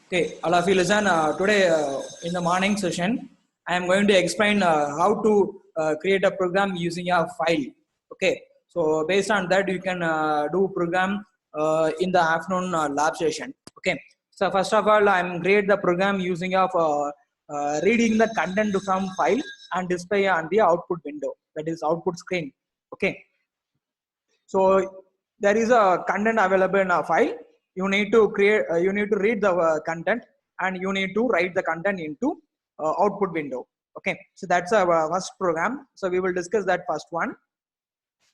Okay, all of you listen. Today in the morning session, I am going to explain how to create a program using a file. Okay, so based on that, you can do program in the afternoon lab session. Okay, so first of all, I am create the program using of reading the content from file and display on the output window. That is output screen. Okay, so there is a content available in a file. You need to create you need to read the content, and you need to write the content into output window. Okay, so that's our first program, so we will discuss that first one.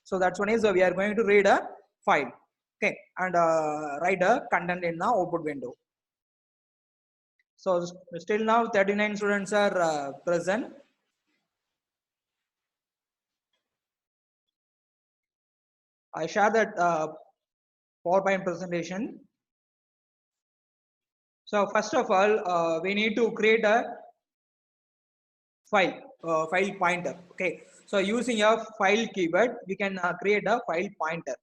So that's one is we are going to read a file. Okay, and write a content in the output window. So still now 39 students are present. I share that PowerPoint presentation. So first of all, we need to create a file pointer. Okay, so using a file keyword, we can create a file pointer.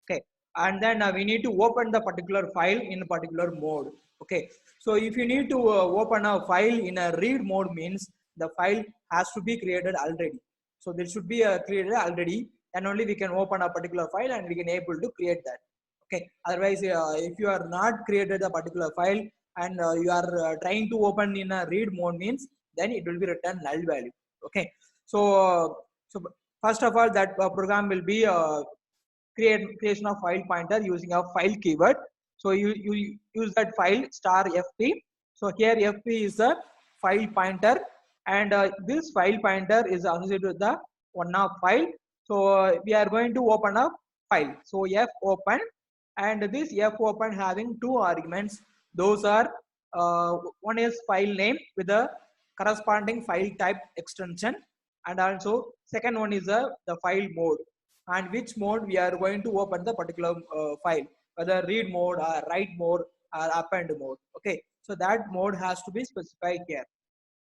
Okay, and then we need to open the particular file in a particular mode. Okay, so if you need to open a file in a read mode, means the file has to be created already. So there should be a created already, and only we can open a particular file and we can able to create that. Okay, otherwise if you are not created a particular file and you are trying to open in a read mode, means then it will be return null value. Okay, so so first of all, that program will be creation of file pointer using a file keyword. So you use that file star fp. So here fp is the file pointer, and this file pointer is associated with the one of file. So we are going to open a file. So f open, and this f open having two arguments. Those are one is file name with the corresponding file type extension, and also second one is the file mode, and which mode we are going to open the particular file, whether read mode or write mode or append mode. Okay, so that mode has to be specified here.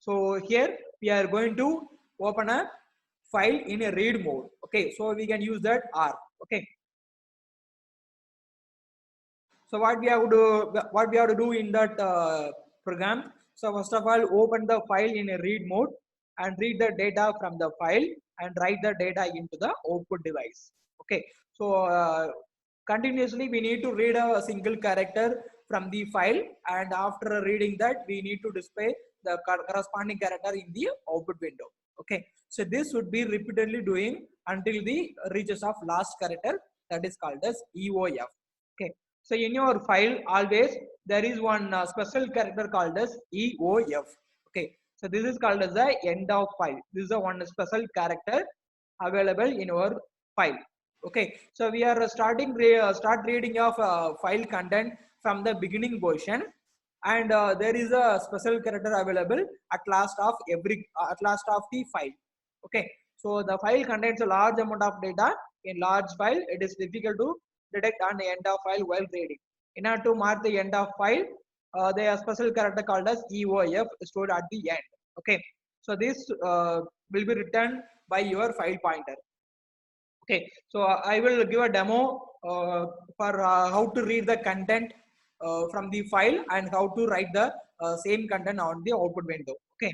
So here we are going to open a file in a read mode. Okay, so we can use that R. Okay, so what we have to do in that program. So first of all, open the file in a read mode and read the data from the file and write the data into the output device. Okay, so continuously we need to read a single character from the file, and after reading that we need to display the corresponding character in the output window. Okay, so this would be repeatedly doing until the reaches of last character, that is called as EOF. Okay, so in your file always there is one special character called as EOF. Okay, so this is called as the end of file. This is the one special character available in your file. Okay, so we are start reading of file content from the beginning portion, and there is a special character available at last of at last of the file. Okay, so the file contains a large amount of data. In large file, it is difficult to detect on the end of file while reading. In order to mark the end of file, there are special character called as EOF stored at the end. Okay, so this will be written by your file pointer. Okay, so I will give a demo for how to read the content from the file and how to write the same content on the output window. Okay.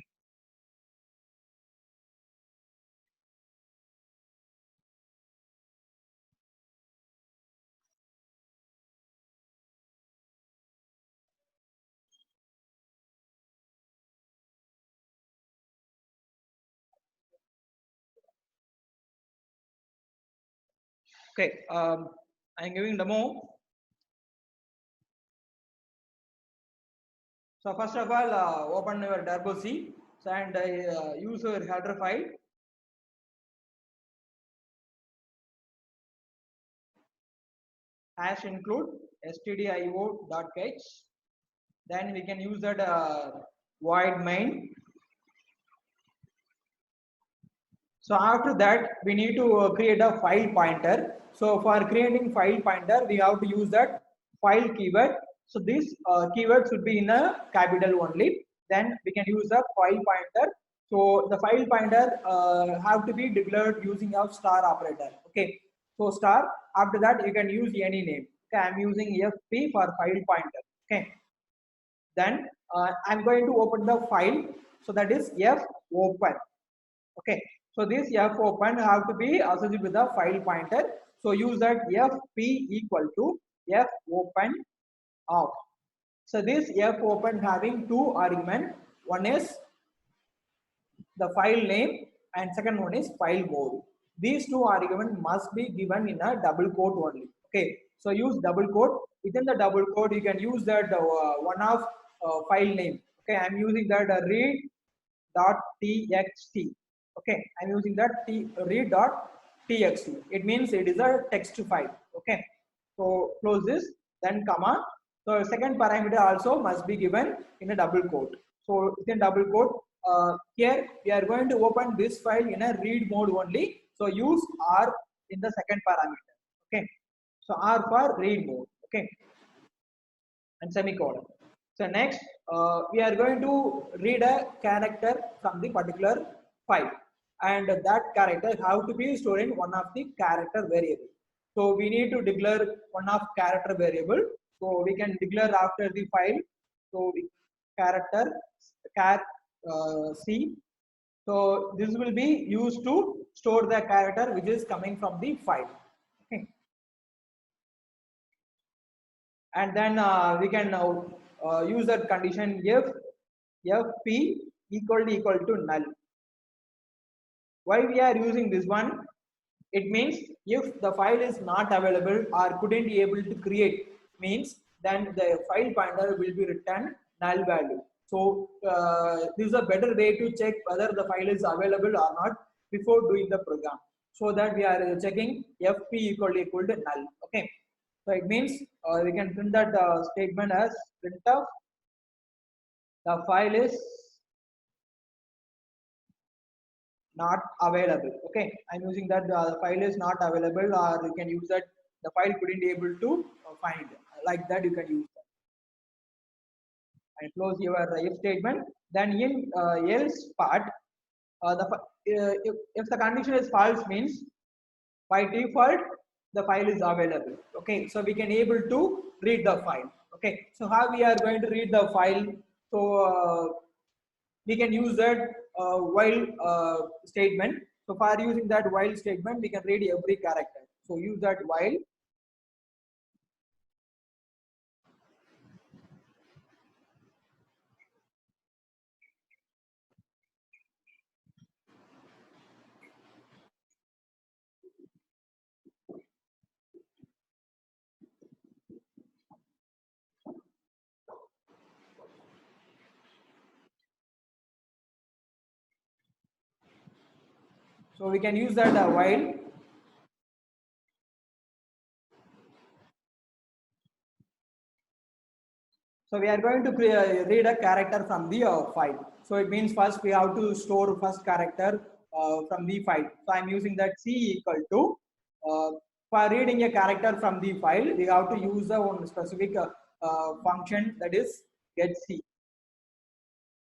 Okay, I'm giving demo. So first of all, open your Turbo C, so, and use your header file. Hash include stdio.h. Then we can use that void main. So after that, we need to create a file pointer. So for creating file pointer, we have to use that file keyword. So this keyword should be in a capital only. Then we can use the file pointer. So the file pointer have to be declared using a star operator. Okay. So star. After that, you can use any name. Okay, I'm using FP for file pointer. Okay. Then I'm going to open the file. So that is f open. Okay. So this f open have to be associated with the file pointer. So use that fp equal to f open of. So this f open having two arguments. One is the file name and second one is file mode. These two arguments must be given in a double quote only. Okay, so use double quote. Within the double quote, you can use that one of file name. Okay, I'm using that read.txt. Okay, I'm using that read.txt. It means it is a text file. Okay, so close this, then comma. So second parameter also must be given in a double quote. So within double quote, here we are going to open this file in a read mode only. So use R in the second parameter. Okay. So R for read mode. Okay. And semicolon. So next, we are going to read a character from the particular file, and that character have to be stored in one of the character variable. So we need to declare one of character variable. So we can declare after the file. So we character char c. So this will be used to store the character which is coming from the file. Okay. And then we can now use that condition if fp equal to null. Why we are using this one? It means if the file is not available or couldn't be able to create, means then the file pointer will be returned null value. So this is a better way to check whether the file is available or not before doing the program, so that we are checking fp equal to null. Okay, so it means we can print that statement as printf the file is not available. Okay, I'm using that the file is not available, or you can use that the file couldn't be able to find. Like that, you can use that and close your if statement. Then in else part, if the condition is false, means by default the file is available. Okay, so we can able to read the file. Okay, so how we are going to read the file? So we can use that while statement. So for using that while statement, we can read every character. So use that while. So we can use that while. So we are going to read a character from the file. So it means first we have to store first character from the file. So I'm using that c equal to for reading a character from the file, we have to use the one specific function, that is get c.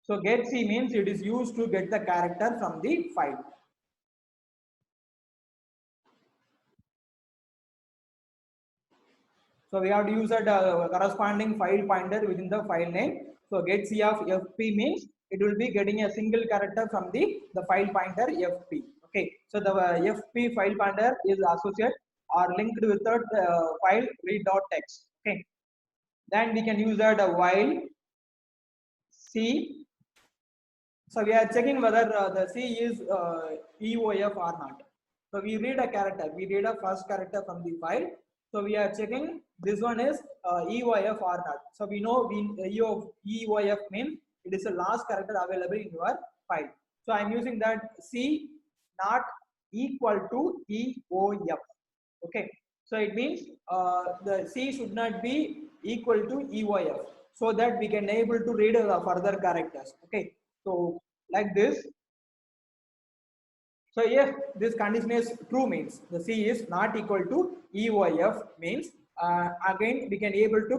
So get c means it is used to get the character from the file. So we have to use that corresponding file pointer within the file name. So get c of fp means it will be getting a single character from the file pointer fp. Okay, so the fp file pointer is associated or linked with that file read.txt. Okay, then we can use that while c. So we are checking whether the c is EOF or not. So we read a character, we read a first character from the file. So we are checking this one is EOF or not. So we know EOF means it is the last character available in your file. So I'm using that c not equal to EOF. Okay, so it means the c should not be equal to EOF, so that we can able to read further characters. Okay, so like this. So if this condition is true, means the c is not equal to EOF, means again we can able to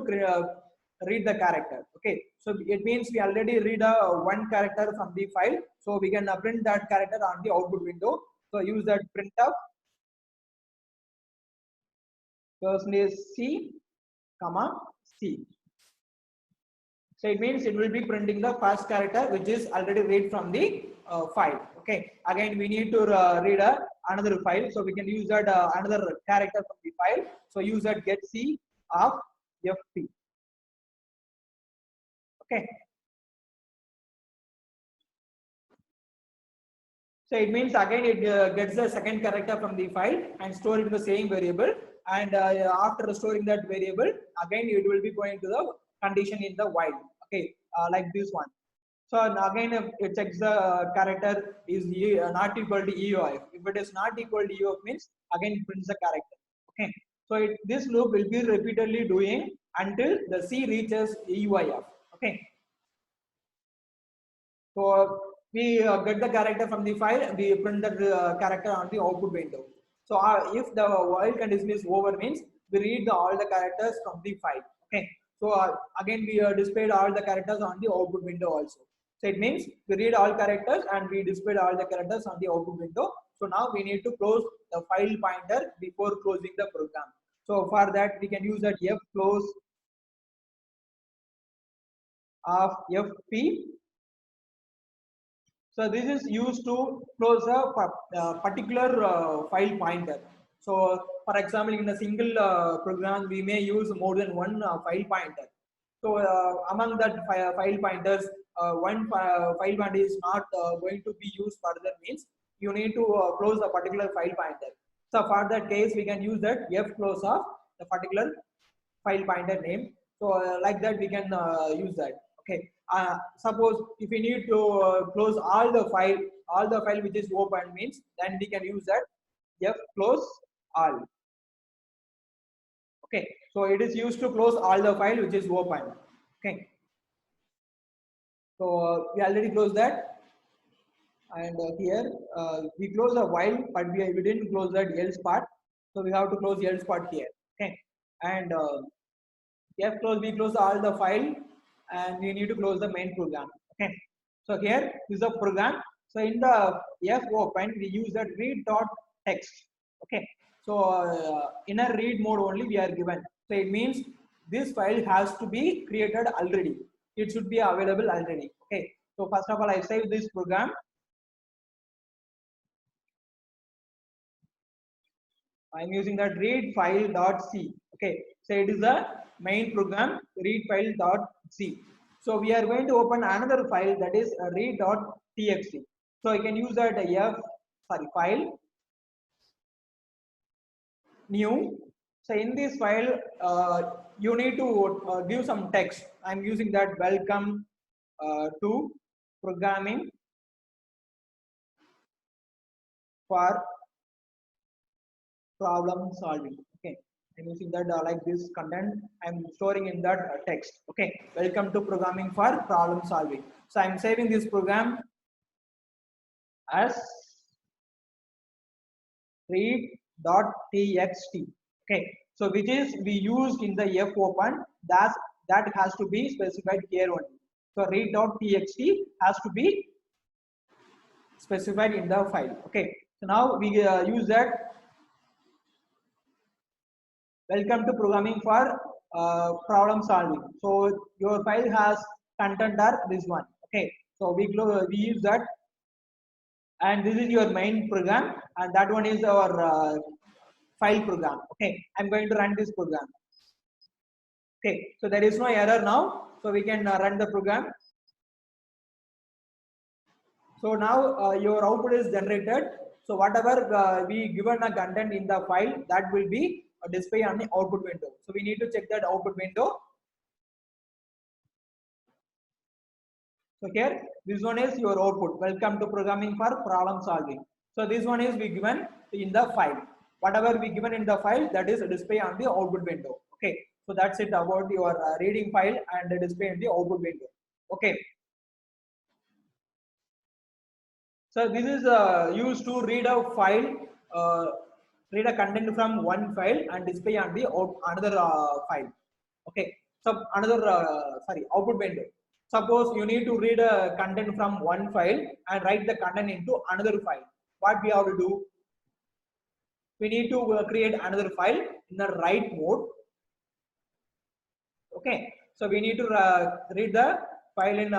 read the character. Okay, so it means we already read one character from the file, so we can print that character on the output window. So use that printf percentage c comma c. So it means it will be printing the first character which is already read from the file. Okay. Again, we need to read another file. So we can use that another character from the file. So use that get C of FP. Okay. So it means again it gets the second character from the file and store it in the same variable. And after storing that variable, again it will be going to the condition in the while. Okay, like this one. So again, if it checks the character is not equal to EOF. If it is not equal to EOF means again it prints the character. Okay. So this loop will be repeatedly doing until the C reaches EOF. Okay. So we get the character from the file and we print that character on the output window. So if the while condition is over means we read all the characters from the file. Okay. So again we displayed all the characters on the output window also. So it means we read all characters and we displayed all the characters on the output window. So now we need to close the file pointer before closing the program. So for that we can use that f close of fp. So this is used to close a particular file pointer. So for example, in a single program, we may use more than one file pointer. So among that file pointers, one file pointer is not going to be used further means you need to close a particular file pointer. So for that case, we can use that f close of the particular file pointer name. So like that we can use that. Okay. Suppose if we need to close all the file which is open means then we can use that f close all. Okay. So it is used to close all the file which is open. Okay. So we already closed that. And here we close the while, but we didn't close that else part. So we have to close else part here. Okay. And f close, we close all the file and we need to close the main program. Okay. So here is the program. So in the f open, we use that read dot text. Okay. So in a read mode only we are given. So it means this file has to be created already. It should be available already. Okay. So first of all, I save this program. I'm using that read file dot c. Okay, so it is the main program read file dot c. So we are going to open another file that is read dot txt. So you can use that file new. So in this file, you need to give some text. I'm using that welcome to programming for problem solving. Okay, I'm using that like this content. I'm storing in that text. Okay, welcome to programming for problem solving. So I'm saving this program as read.txt. Okay, so which is we used in the f open. That has to be specified here only. So read.txt has to be specified in the file. Okay, so now we use that welcome to programming for problem solving. So your file has content are this one. Okay, so we use that, and this is your main program, and that one is our file program. Okay, I'm going to run this program. Okay, so there is no error now, so we can run the program. So now your output is generated. So whatever we given a content in the file, that will be displayed on the output window. So we need to check that output window. So here, this one is your output. Welcome to programming for problem solving. So this one is we given in the file. Whatever we given in the file, that is display on the output window. Okay. So that's it about your reading file and the display in the output window. Okay. So this is used to read a file, read a content from one file and display on the another file. Okay. So another output window. Suppose you need to read a content from one file and write the content into another file. What we have to do? We need to create another file in the write mode. Okay. So we need to read the file in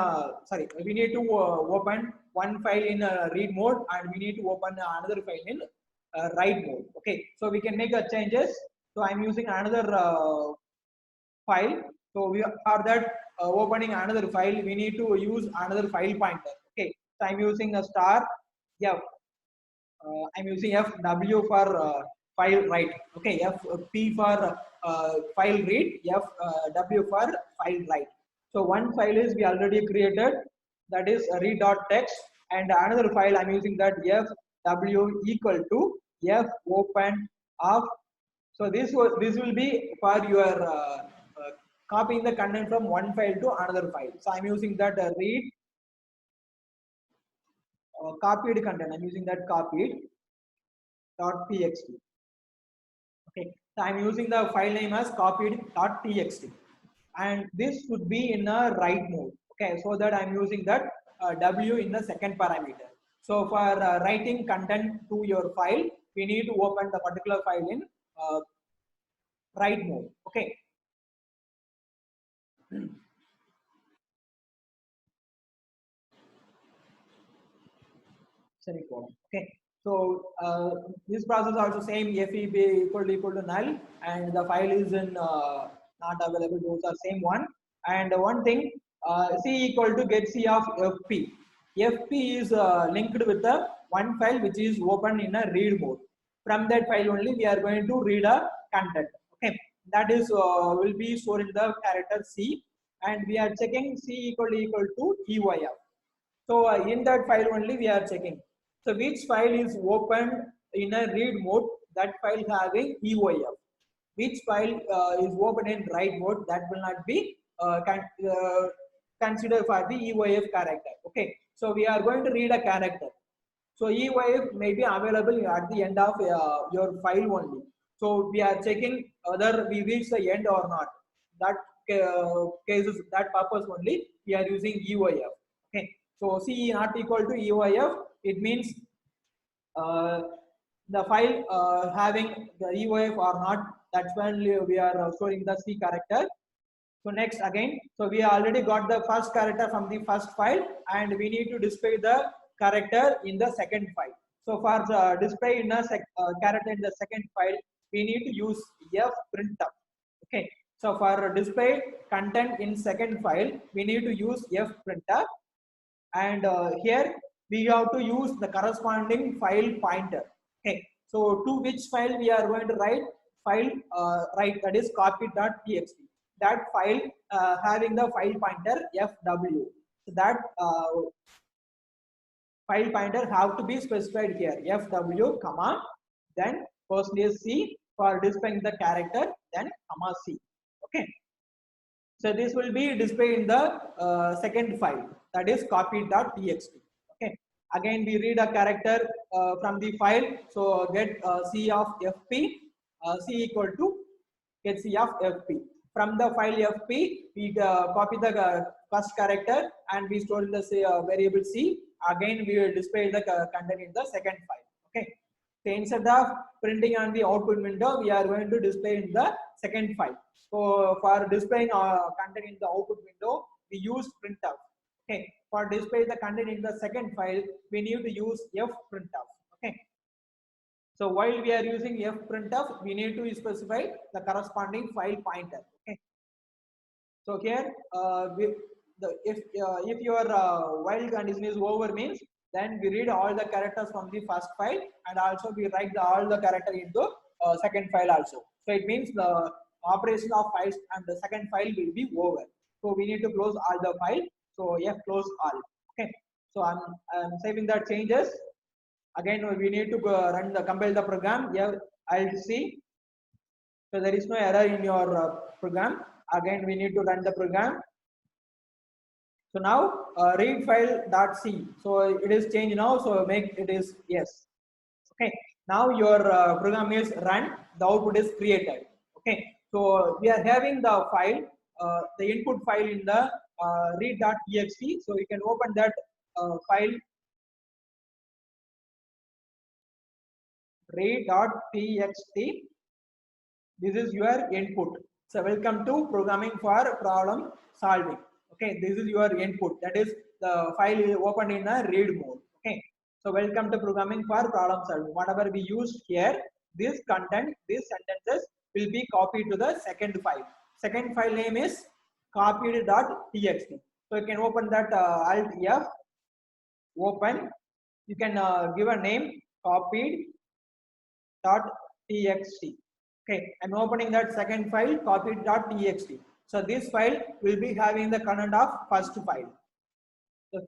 sorry, we need to open one file in read mode, and we need to open another file in write mode. Okay, so we can make the changes. So I'm using another file. So we for that opening another file, we need to use another file pointer. Okay, so I'm using a star F. I'm using FW for file write. Okay, FP for file read, FW for file write. So one file is we already created, that is read.txt, and another file I'm using that FW equal to F open of. So this will be for your copying the content from one file to another file. So I'm using that read copied content. I'm using that copied .txt. Okay, so I'm using the file name as copied.txt, and this should be in a write mode. Okay, so that I'm using that W in the second parameter. So for writing content to your file, we need to open the particular file in write mode. Okay. Semicolon. Okay. So this process also same feb equal to null, and the file is in not available. Those are same one. And one thing, c equal to get c of fp. Fp is linked with the one file which is open in a read mode. From that file only we are going to read a content. Okay, that is will be stored in the character c, and we are checking c equal to EYF. So in that file only we are checking. So which file is opened in a read mode, that file having EOF. Which file is open in write mode, that will not be considered for the EOF character. Okay. So we are going to read a character. So EOF may be available at the end of your file only. So we are checking whether we reach the end or not. That cases, that purpose only we are using EOF. Okay. So C not equal to EOF, it means uh, the file having the EOF or not. That's when we are storing the C character. So next again, so we already got the first character from the first file, and we need to display the character in the second file. So for the display in a character in the second file, we need to use fprintf. Okay. So for display content in second file, we need to use fprintf, and here we have to use the corresponding file pointer. Okay. So to which file we are going to write file write, that is copy.txt. That file having the file pointer fw. So that file pointer have to be specified here, fw comma then %c for displaying the character, then comma c. Okay. So this will be displayed in the second file, that is copy.txt. Okay. Again we read a character from the file. So get c of fp, c equal to get c of fp. From the file fp, we copy the first character and we store in the variable c. Again we will display the content in the second file. Okay. So instead of printing on the output window, we are going to display in the second file. So for displaying content in the output window, we use printf. Okay. For display the content in the second file, we need to use fprintf. Okay. So while we are using fprintf, we need to specify the corresponding file pointer. Okay. So here, if your while condition is over means, then we read all the characters from the first file, and also we write all the character into second file also. So it means the operation of files and the second file will be over. So we need to close all the file. So F close all. Okay. So I'm saving the changes. Again we need to run the compile the program. Yeah, I'll see. So there is no error in your program. Again we need to run the program. So now read file dot c. So it is changed now. So make it is yes. Okay. Now your program is run. The output is created. Okay. So we are having the file, the input file in the read.txt. So you can open that file read.txt. This is your input. So welcome to programming for problem solving. Okay, this is your input. That is the file is opened in a read mode. Okay, so welcome to programming for problem solving. Whatever we used here, this content, these sentences will be copied to the second file. Second file name is copied.txt. So you can open that Alt F, open. You can give a name copied.txt. Okay, I'm opening that second file copied.txt. So this file will be having the content of first file. So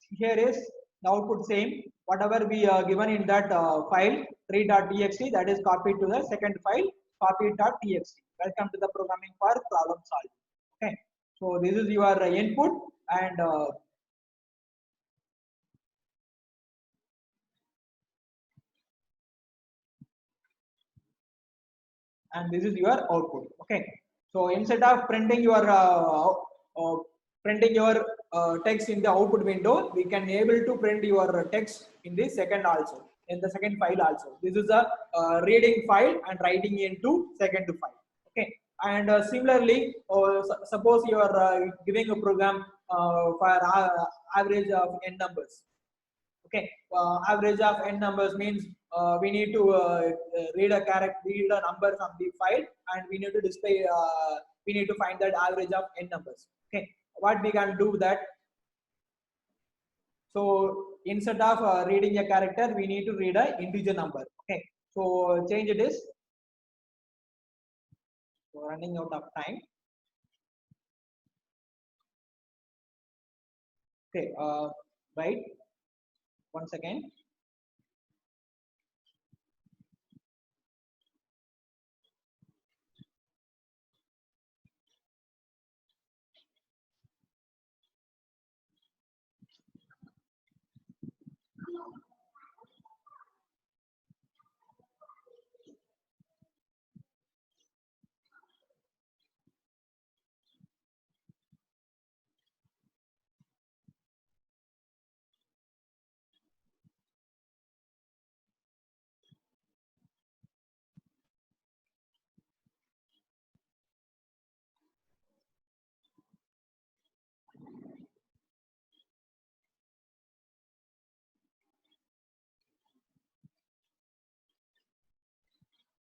here is the output same. Whatever we given in that file read.txt, that is copied to the second file copied.txt. Welcome to the programming for problem solving. Okay, so this is your input and this is your output. Okay, so instead of printing your text in the output window, we can able to print your text in the second also, in the second file also. This is a reading file and writing into second file. Okay, and similarly, suppose you are giving a program for average of n numbers. Okay, average of n numbers means we need to read a number from the file, and we need to display we need to find that average of n numbers. Okay, what we can do that, so instead of reading a character, we need to read a integer number. Okay, so change it is, so running out of time. Okay, right, once again.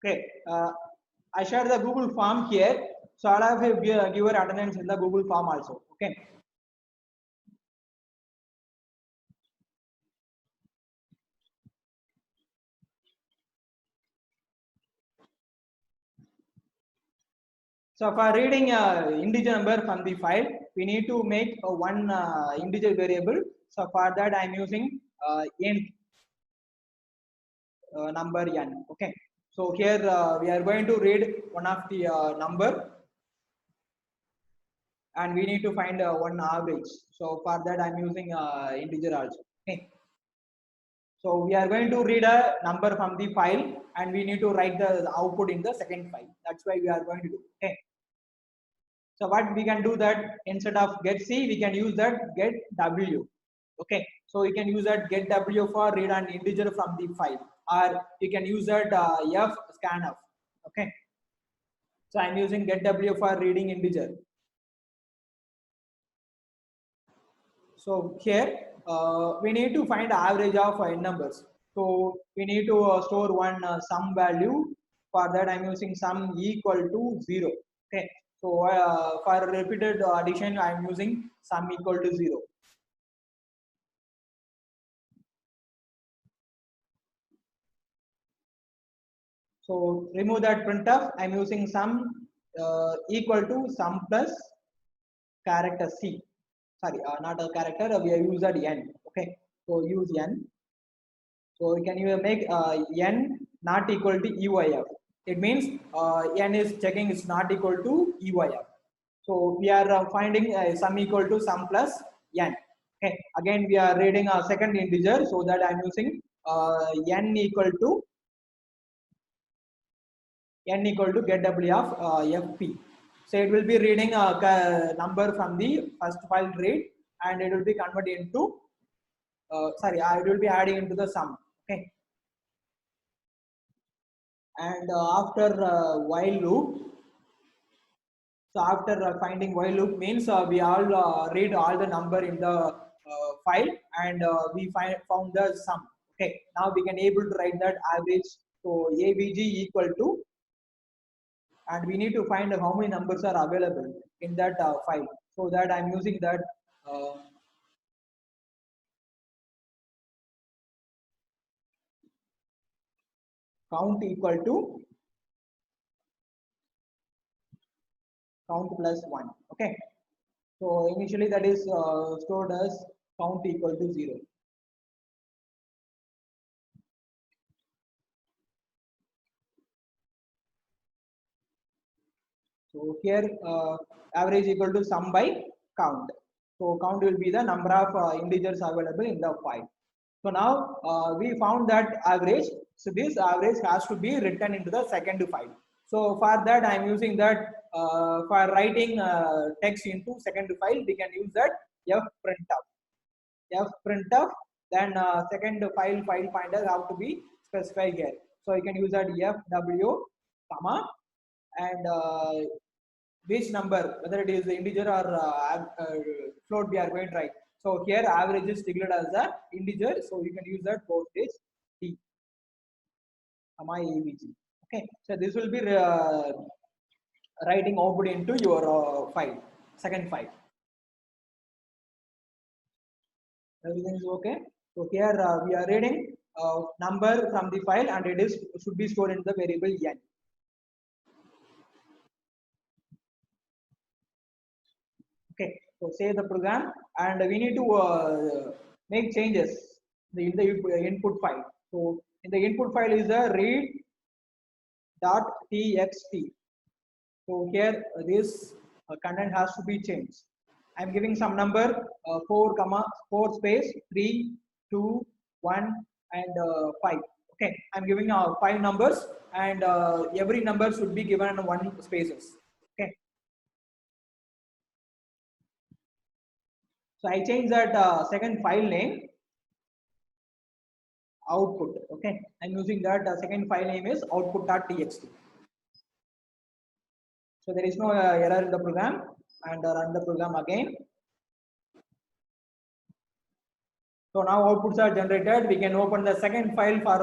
Okay, I shared the Google form here, so I'll have give your attendance in the Google form also. Okay. So for reading integer number from the file, we need to make one integer variable. So for that, I'm using int number n. Okay. So here we are going to read one of the number, and we need to find one average. So for that, I'm using integer also. Okay. So we are going to read a number from the file, and we need to write the output in the second file. That's why we are going to do. Okay. So what we can do that, instead of get C, we can use that get W. Okay. So you can use that get W for read an integer from the file, or you can use that F scanf. Okay. So I'm using get W for reading integer. So here we need to find average of n numbers. So we need to store one sum value. For that, I'm using sum equal to 0. Okay. So for repeated addition, I'm using sum equal to 0. So remove that printf. I'm using sum equal to sum plus character C. Sorry, not a character. We have used that n. Okay. So use n. So you can even make n not equal to EYF. It means n is checking is not equal to EYF. So we are finding sum equal to sum plus n. Okay. Again, we are reading a second integer, so that I'm using n equal to get W of FP. So it will be reading a number from the first file read, and it will be converted into it will be adding into the sum. Okay. And after while loop, So after finding while loop means we all read all the number in the file, and we found the sum. Okay, now we can able to write that average. So avg equal to, and we need to find how many numbers are available in that file. So that I'm using that uh, count equal to count plus 1. Okay, so initially that is stored as count equal to 0. So here average equal to sum by count. So count will be the number of integers available in the file. So now we found that average. So this average has to be written into the second file. So for that I am using that for writing text into second file, we can use that fprintf. Fprintf, then second file pointer have to be specified here. So you can use that fw comma, and which number, whether it is the integer or float, we are going to write. So here average is declared as the integer, so you can use that postage t comma avg. Okay, so this will be writing output into your file, second file. Everything is okay. So here we are reading number from the file, and it is should be stored in the variable n. Okay, so save the program, and we need to make changes in the input file. So in the input file is a read.txt. So here this content has to be changed. I'm giving some number 4 comma 4 space 3 2 1 and 5. Okay, I'm giving 5 numbers, and every number should be given 1 spaces. Okay, so I change that second file name output. Okay, I'm using that second file name is output.txt. So there is no error in the program, and run the program again. So now outputs are generated. We can open the second file for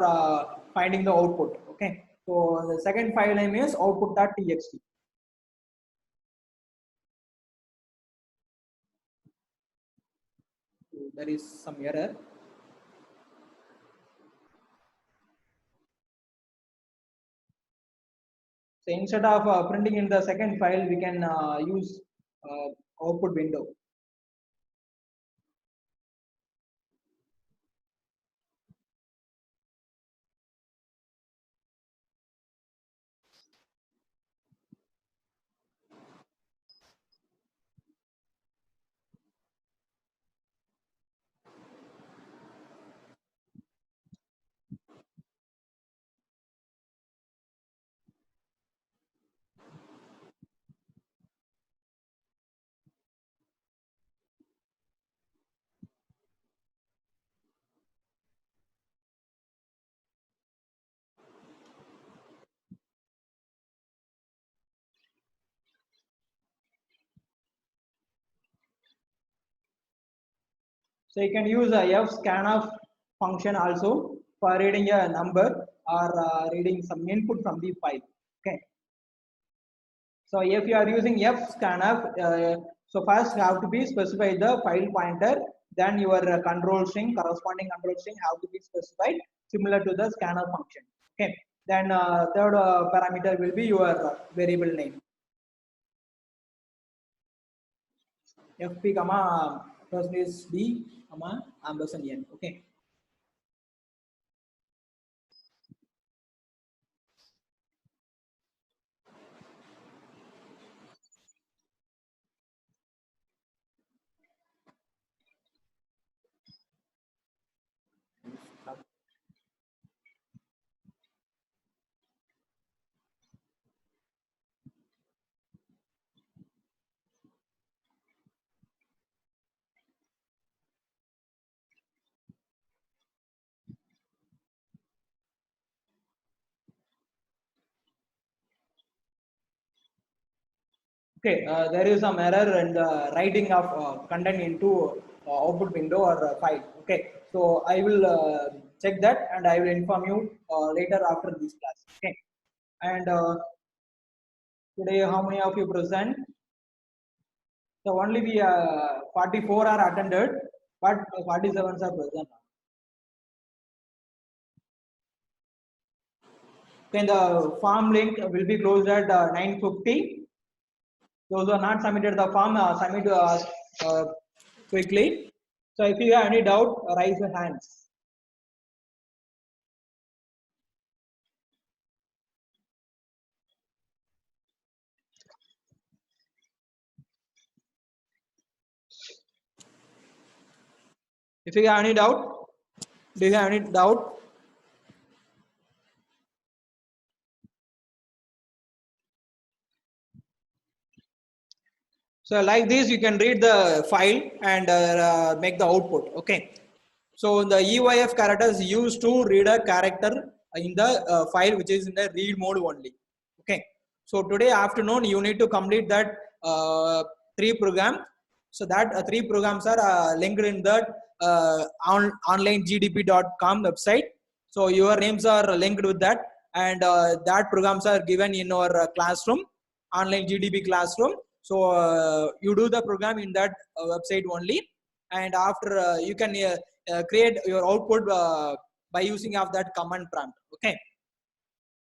finding the output. Okay, so the second file name is output.txt. So there is some error. So instead of printing in the second file, we can use output window. So you can use a fscanf function also for reading a number or reading some input from the file. Okay. So if you are using fscanf, so first you have to be specify the file pointer, then your control string, corresponding control string have to be specified similar to the scanf function. Okay. Then third parameter will be your variable name. fp comma percentage d comma ampersand n. Okay. Okay, there is some error in the writing of content into output window or file. Okay, so I will check that and I will inform you later after this class. Okay, and today how many of you present? So only we 44 are attended, but 47 are present. Okay, the form link will be closed at 9:50. Those who are not submitted the form, submit uh, quickly. So if you have any doubt, raise your hands. If you have any doubt, do you have any doubt? So like this, you can read the file and make the output. Okay. So the EYF characters used to read a character in the file which is in the read mode only. Okay. So today afternoon you need to complete that three program. So that three programs are linked in that onlinegdp.com website. So your names are linked with that, and that programs are given in our classroom, online GDP classroom. So you do the program in that website only, and after you can create your output by using of that command prompt. Okay.